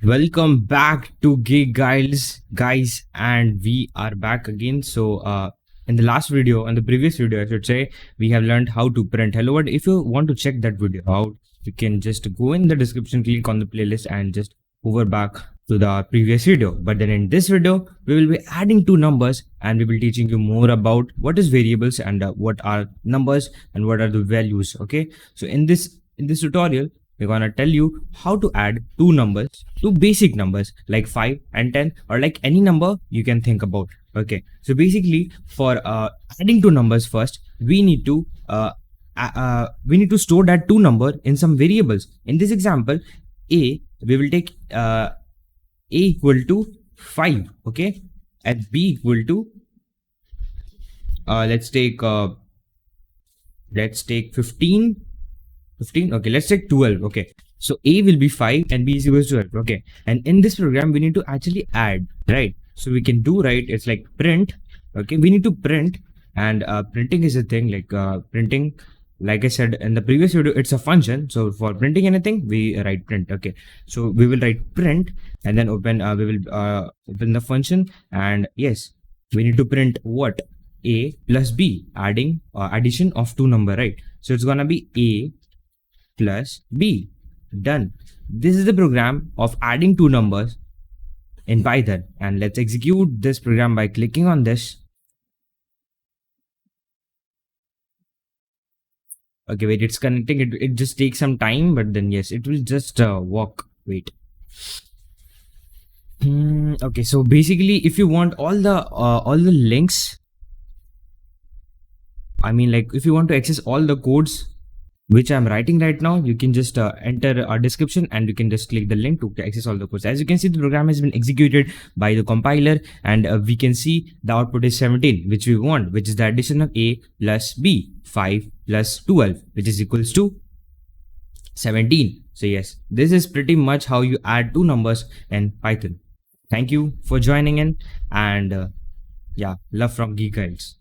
Welcome back to Geek Guilds, guys, and we are back again. In the last video, in the previous video, I should say, we have learned how to print hello world. If you want to check that video out, you can just go in the description, click on the playlist, and just hover back to the previous video. But then in this video, we will be adding two numbers, and we will teaching you more about what is variables and what are numbers and what are the values. Okay, so in this tutorial, we're gonna tell you how to add two numbers, two basic numbers like 5 and 10, or like any number you can think about. Okay, so basically for adding two numbers, first we need to store that two number in some variables. In this example, we will take a equal to 5, okay, and b equal to let's take 15. Okay, let's take 12. Okay, so a will be 5 and b is equal to 12. Okay, and in this program we need to actually add, right? So we can do, right, it's like print. Okay, we need to print, and printing is a thing like printing, like I said in the previous video, it's a function. So for printing anything, we write print. Okay, so we will write print and then open we will open the function, and yes, we need to print what? A plus b, adding addition of two number, right? So it's gonna be a plus b. Done. This is the program of adding two numbers in Python, and let's execute this program by clicking on this. Okay, wait, it's connecting. It just takes some time, but then yes, it will just work. Wait. Okay, so basically, if you want all the links, I mean, like if you want to access all the codes which I'm writing right now, you can just enter a description and you can just click the link to access all the codes. As you can see, the program has been executed by the compiler, and we can see the output is 17, which we want, which is the addition of a plus b, 5 plus 12, which is equals to 17. So yes, this is pretty much how you add two numbers in Python. Thank you for joining in, and yeah, love from Geek Guilds.